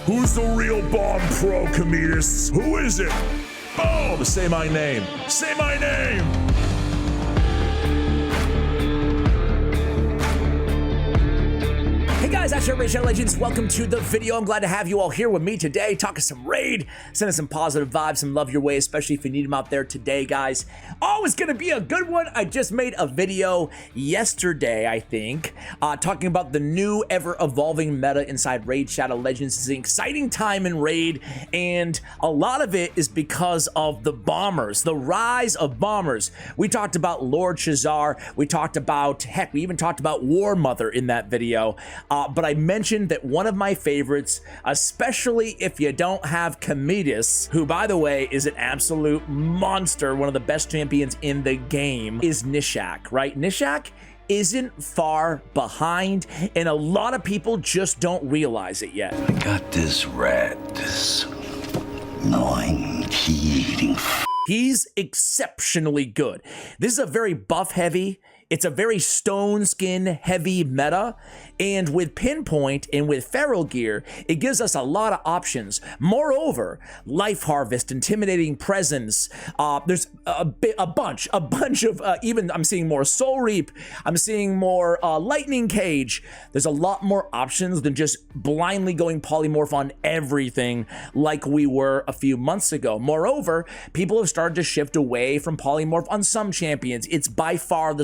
Who's the real bomb pro, Cometus? Who is it? Boom! Say my name. Say my name! Hey guys, that's your Raid Shadow Legends. Welcome to the video. I'm glad to have you all here with me today, talking some Raid, sending some positive vibes, some love your way, especially if you need them out there today, guys. Oh, it's gonna be a good one. I just made a video yesterday, I think, talking about the new ever-evolving meta inside Raid Shadow Legends. It's an exciting time in Raid, and a lot of it is because of the bombers, the rise of bombers. We talked about Lord Shazar. We talked about, heck, we even talked about War Mother in that video. But I mentioned that one of my favorites, especially if you don't have Cometus, who, by the way, is an absolute monster, one of the best champions in the game, is Gnishak, right? Gnishak isn't far behind, and a lot of people just don't realize it yet. I got this rat, this gnawing, key-eating. He's exceptionally good. This is a very buff-heavy, it's a very stone skin heavy meta, and with Pinpoint and with Feral Gear, it gives us a lot of options. Moreover, Life Harvest, Intimidating Presence, there's a bunch of, even I'm seeing more Soul Reap, I'm seeing more Lightning Cage. There's a lot more options than just blindly going polymorph on everything like we were a few months ago. Moreover, people have started to shift away from polymorph on some champions. It's by far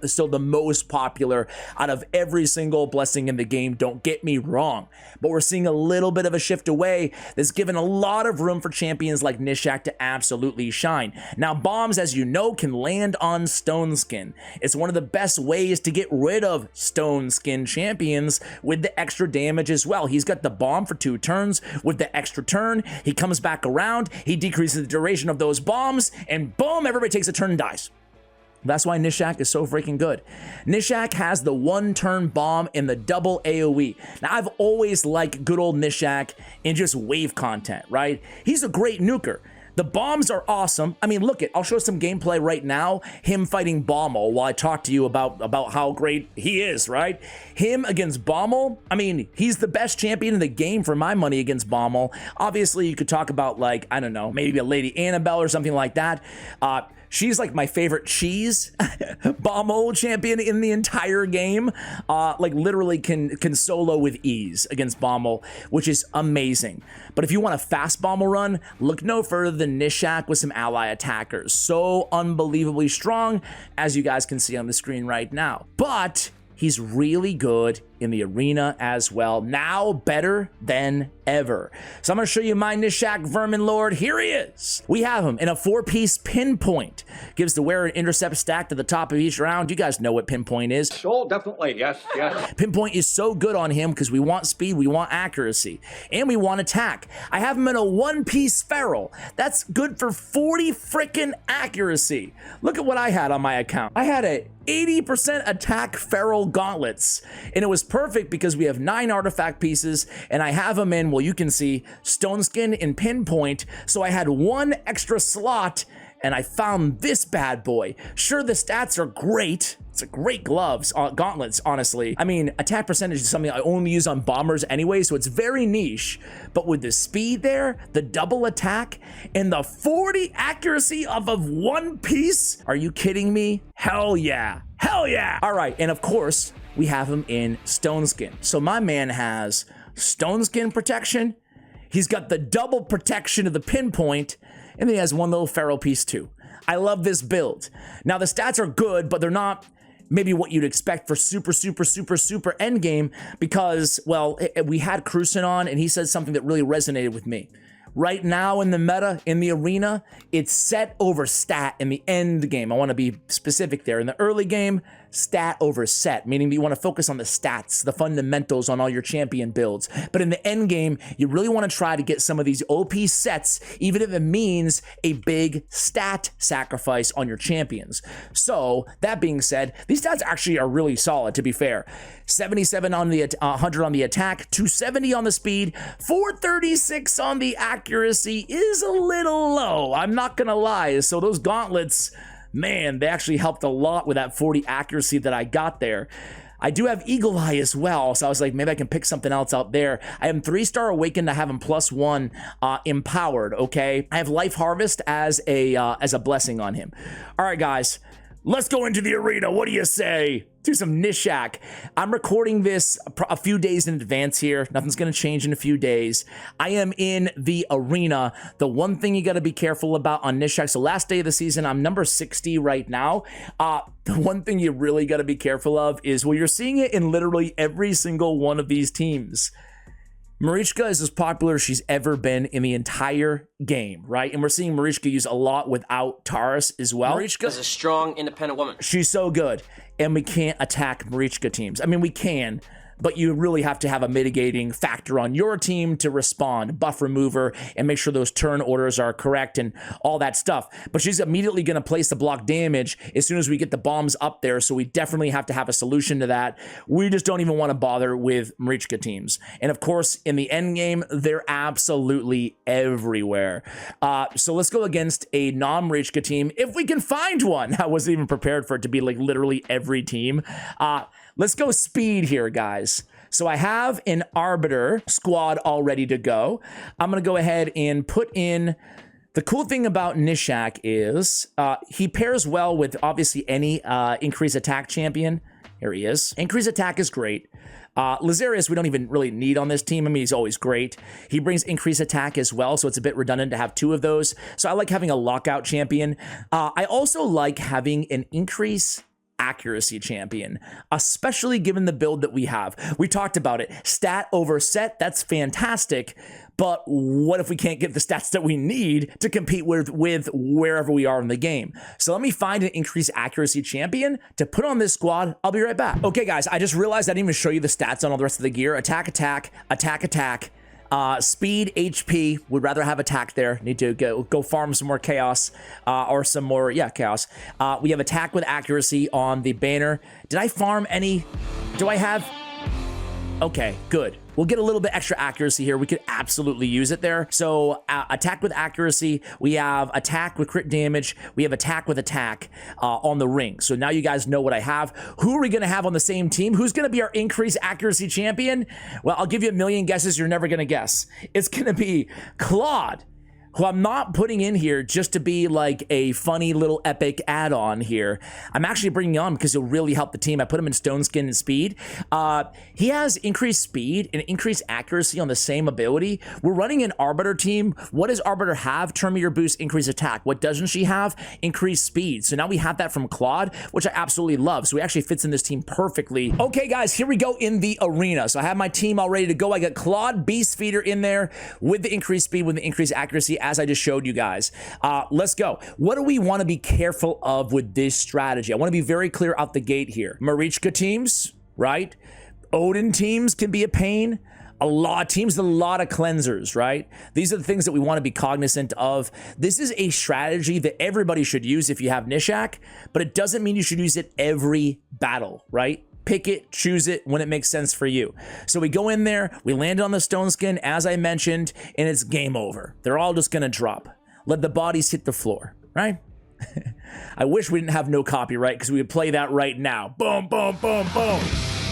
still the most popular out of every single blessing in the game, don't get me wrong, but we're seeing a little bit of a shift away that's given a lot of room for champions like Gnishak to absolutely shine. Now, bombs, as you know, can land on stone skin. It's one of the best ways to get rid of stone skin champions with the extra damage as well. He's got the bomb for 2 turns. With the extra turn, he comes back around, he decreases the duration of those bombs, and boom, everybody takes a turn and dies. That's why Gnishak is so freaking good. Gnishak has the 1-turn bomb and the double AoE. Now, I've always liked good old Gnishak in just wave content, right? He's a great nuker. The bombs are awesome. I mean, look I'll show some gameplay right now, him fighting Bommel while I talk to you about how great he is, right? Him against Bommel, I mean, he's the best champion in the game for my money against Bommel. Obviously, you could talk about, like, I don't know, maybe a Lady Annabelle or something like that. She's like my favorite cheese Bommel champion in the entire game. Like literally can solo with ease against Bommel, which is amazing. But if you want a fast Bommel run, look no further than Gnishak with some ally attackers. So unbelievably strong, as you guys can see on the screen right now. But he's really good in the arena as well, now better than ever. So I'm gonna show you my Gnishak Verminlord. Here he is. We have him in a 4-piece Pinpoint. Gives the wearer an intercept stack to the top of each round. You guys know what Pinpoint is. Sure, definitely, yes. Pinpoint is so good on him because we want speed, we want accuracy, and we want attack. I have him in a 1-piece Feral. That's good for 40 freaking accuracy. Look at what I had on my account. I had a 80% attack Feral gauntlets, and it was perfect because we have 9 artifact pieces, and I have them in, well, you can see Stone Skin and Pinpoint, so I had 1 extra slot, and I found this bad boy. Sure, the stats are great. It's a great gauntlets, honestly. I mean, attack percentage is something I only use on bombers anyway, so it's very niche. But with the speed there, the double attack, and the 40 accuracy of a 1 piece, are you kidding me? Hell yeah. Hell yeah. All right, and of course, we have him in Stone Skin. So my man has Stone Skin protection, he's got the double protection of the Pinpoint, and then he has 1 little Feral piece too. I love this build. Now the stats are good, but they're not maybe what you'd expect for super endgame because, well, we had Crucian on and he said something that really resonated with me. Right now in the meta, in the arena, it's set over stat in the end game. I want to be specific there. In the early game, stat over set, meaning that you want to focus on the stats, the fundamentals on all your champion builds. But in the end game, you really want to try to get some of these OP sets, even if it means a big stat sacrifice on your champions. So that being said, these stats actually are really solid, to be fair. 77 on the 100 on the attack, 270 on the speed, 436 on the accuracy is a little low, I'm not gonna lie. So those gauntlets, man, they actually helped a lot with that 40 accuracy that I got there. I do have Eagle Eye as well, so I was like, maybe I can pick something else out there. I am 3-star Awakened. I have him +1 empowered, okay? I have Life Harvest as a blessing on him. All right, guys, let's go into the arena. What do you say? Do some Gnishak. I'm recording this a few days in advance here. Nothing's going to change in a few days. I am in the arena. The one thing you got to be careful about on Gnishak, so last day of the season, I'm number 60 right now. The one thing you really got to be careful of is, well, you're seeing it in literally every single one of these teams. Marichka is as popular as she's ever been in the entire game, right? And we're seeing Marichka use a lot without Taurus as well. Marichka is a strong, independent woman. She's so good. And we can't attack Marichka teams. I mean, we can, but you really have to have a mitigating factor on your team to respond, buff remover, and make sure those turn orders are correct and all that stuff. But she's immediately going to place the block damage as soon as we get the bombs up there, so we definitely have to have a solution to that. We just don't even want to bother with Marichka teams. And of course, in the end game, they're absolutely everywhere. So let's go against a non-Marichka team, if we can find one. I wasn't even prepared for it to be like literally every team. Let's go speed here, guys. So I have an Arbiter squad all ready to go. I'm going to go ahead and put in... The cool thing about Gnishak is he pairs well with obviously any increased attack champion. Here he is. Increased attack is great. Lazarius we don't even really need on this team. I mean, he's always great. He brings increased attack as well, so it's a bit redundant to have 2 of those. So I like having a lockout champion. I also like having an increase accuracy champion, especially given the build that we have. We talked about it. Stat over set, that's fantastic, but what if we can't get the stats that we need to compete with wherever we are in the game? So let me find an increased accuracy champion to put on this squad. I'll be right back. Okay, guys, I just realized I didn't even show you the stats on all the rest of the gear. Attack, attack, attack, attack. Speed, HP, would rather have attack there. Need to go farm some more chaos, or some more, chaos. We have attack with accuracy on the banner. Did I farm any? Do I have? Okay, good. We'll get a little bit extra accuracy here. We could absolutely use it there. So attack with accuracy. We have attack with crit damage. We have attack with attack on the ring. So now you guys know what I have. Who are we going to have on the same team? Who's going to be our increased accuracy champion? Well, I'll give you a million guesses. You're never going to guess. It's going to be Klodd, who I'm not putting in here just to be like a funny little epic add-on here. I'm actually bringing him on because he'll really help the team. I put him in Stone Skin and Speed. He has increased speed and increased accuracy on the same ability. We're running an Arbiter team. What does Arbiter have? Turn meter boost, increased attack. What doesn't she have? Increased speed. So now we have that from Klodd, which I absolutely love. So he actually fits in this team perfectly. Okay, guys, here we go in the arena. So I have my team all ready to go. I got Klodd, Beast Feeder in there with the increased speed, with the increased accuracy, as I just showed you guys. Let's go. What do we want to be careful of with this strategy? I want to be very clear out the gate here. Marichka teams, right? Odin teams can be a pain. A lot of teams, a lot of cleansers, right? These are the things that we want to be cognizant of. This is a strategy that everybody should use if you have Gnishak, but it doesn't mean you should use it every battle, right? Pick it, choose it when it makes sense for you. So we go in there, we land on the Stone Skin, as I mentioned, and it's game over. They're all just gonna drop. Let the bodies hit the floor, right? I wish we didn't have no copyright because we would play that right now. Boom, boom, boom, boom.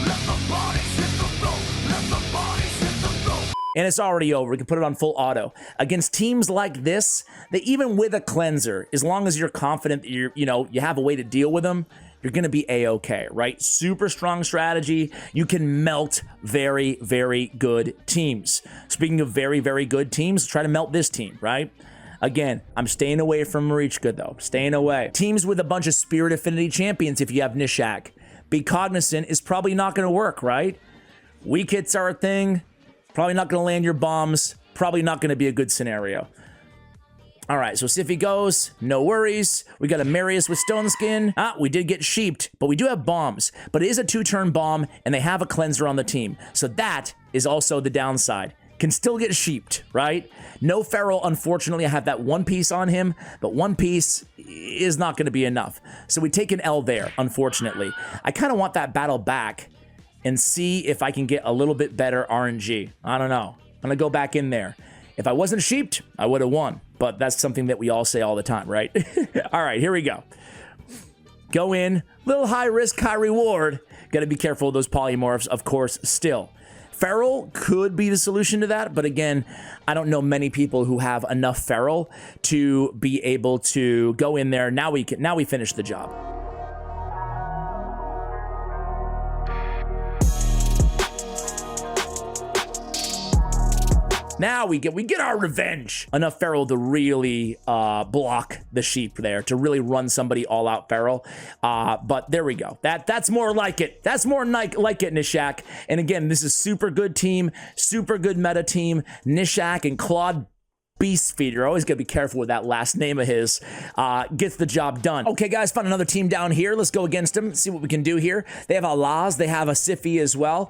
Let the bodies hit the floor. Let the bodies hit the floor. And it's already over. We can put it on full auto. Against teams like this, that even with a cleanser, as long as you're confident that you have a way to deal with them, you're going to be A-okay, right? Super strong strategy. You can melt very, very good teams. Speaking of very, very good teams, try to melt this team, right? Again, I'm staying away from Marichka, though. Staying away. Teams with a bunch of Spirit Affinity champions, if you have Gnishak, be cognizant, is probably not going to work, right? Weak hits are a thing. Probably not going to land your bombs. Probably not going to be a good scenario. All right, so Siffy goes, no worries. We got a Marius with Stone Skin. We did get sheeped, but we do have bombs. But it is a 2-turn bomb, and they have a cleanser on the team. So that is also the downside. Can still get sheeped, right? No Feral, unfortunately. I have that 1 piece on him, but 1 piece is not going to be enough. So we take an L there, unfortunately. I kind of want that battle back and see if I can get a little bit better RNG. I don't know. I'm going to go back in there. If I wasn't sheeped, I would have won. But that's something that we all say all the time, right? All right, here we go. Go in. Little high risk, high reward. Got to be careful of those polymorphs, of course, still. Feral could be the solution to that, but again, I don't know many people who have enough feral to be able to go in there. Now we finish the job. Now we get our revenge. Enough feral to really block the sheep there, to really run somebody all out feral. But there we go. That's more like it. That's more like it, Gnishak. And again, this is super good team, super good meta team. Gnishak and Klodd Beast Feeder. Always gotta be careful with that last name of his. Gets the job done. Okay, guys, found another team down here. Let's go against them. See what we can do here. They have a Laz. They have a Siffy as well.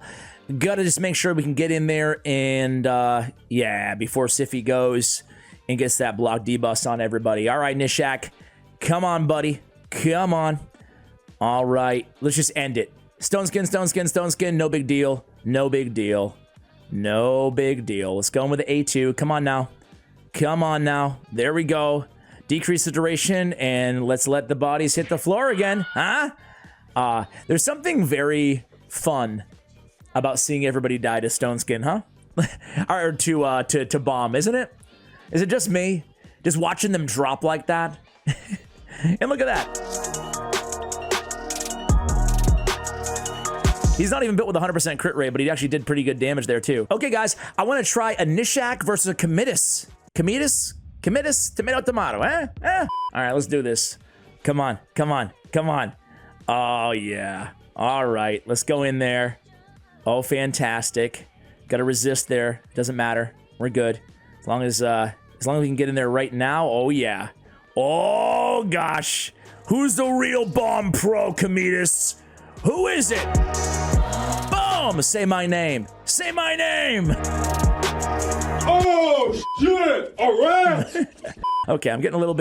Gotta just make sure we can get in there and, yeah, before Siffy goes and gets that block debust on everybody. All right, Gnishak, come on, buddy. Come on. All right, let's just end it. Stone skin, stone skin, stone skin. No big deal. No big deal. No big deal. Let's go in with the A2. Come on now. Come on now. There we go. Decrease the duration, and let's let the bodies hit the floor again. Huh? There's something very fun about seeing everybody die to stone skin, huh? Or to bomb, isn't it? Is it just me? Just watching them drop like that? And look at that. He's not even built with 100% crit rate, but he actually did pretty good damage there too. Okay, guys, I want to try a Gnishak versus a Comitus. Comitus? Comitus? Tomato, tomato, eh? All right, let's do this. Come on, come on, come on. Oh, yeah. All right, let's go in there. Oh, fantastic. Got to resist there. Doesn't matter. We're good. As long as we can get in there right now. Oh, yeah. Oh, gosh. Who's the real bomb pro, Comitus? Who is it? Boom! Say my name. Say my name. Oh, shit. All right. Okay, I'm a little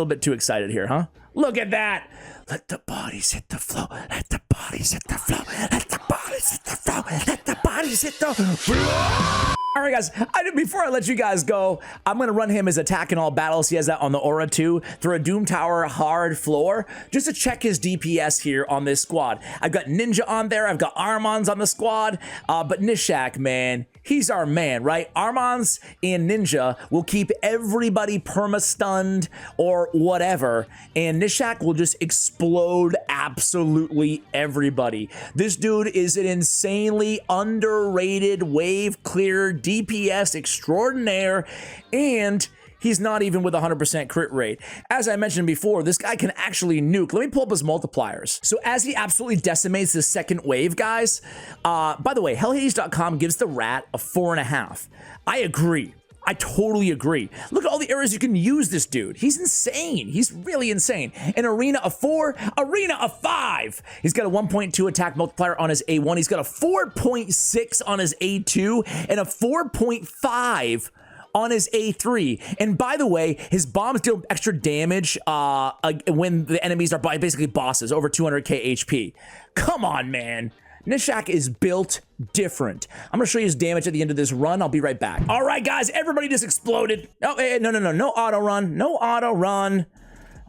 bit too excited here, huh? Look at that. Let the bodies hit the flow. Let the bodies hit the flow. Let the bodies hit the flow. Let the bodies hit the flow. All right, guys, before I let you guys go, I'm going to run him his attack in all battles. He has that on the Aura too, through a Doom Tower hard floor, just to check his DPS here on this squad. I've got Ninja on there. I've got Armons on the squad. But Gnishak, man, he's our man, right? Armons and Ninja will keep everybody perma-stunned or whatever, and Gnishak will just explode absolutely everybody. This dude is an insanely underrated wave clear DPS extraordinaire, and he's not even with 100% crit rate. As I mentioned before, this guy can actually nuke. Let me pull up his multipliers. So as he absolutely decimates the second wave, guys, by the way, hellhades.com gives the rat a 4.5. I agree. I totally agree. Look at all the areas you can use this dude. He's insane. He's really insane. An arena of 4, arena of 5. He's got a 1.2 attack multiplier on his A1. He's got a 4.6 on his A2 and a 4.5 on his A3. And by the way, his bombs deal extra damage when the enemies are basically bosses, over 200k HP. Come on, man. Gnishak is built different. I'm gonna show you his damage at the end of this run. I'll be right back. All right, guys, everybody just exploded. Oh, no auto run, no auto run.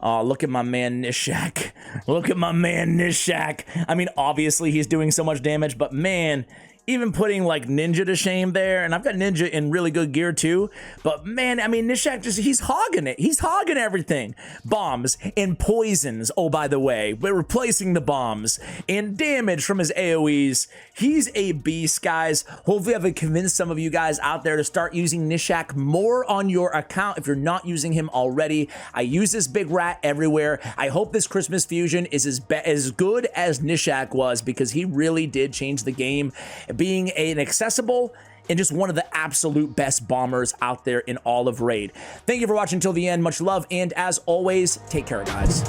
Oh, look at my man Gnishak. Look at my man Gnishak. I mean, obviously he's doing so much damage, but man, even putting like Ninja to shame there, and I've got Ninja in really good gear too, but man, I mean, Gnishak he's hogging it. He's hogging everything. Bombs and poisons, oh, by the way, we're replacing the bombs, and damage from his AoEs. He's a beast, guys. Hopefully I've convinced some of you guys out there to start using Gnishak more on your account if you're not using him already. I use this big rat everywhere. I hope this Christmas fusion is as good as Gnishak was, because he really did change the game, being an accessible and just one of the absolute best bombers out there in all of Raid. Thank you for watching till the end. Much love, and as always, take care, guys.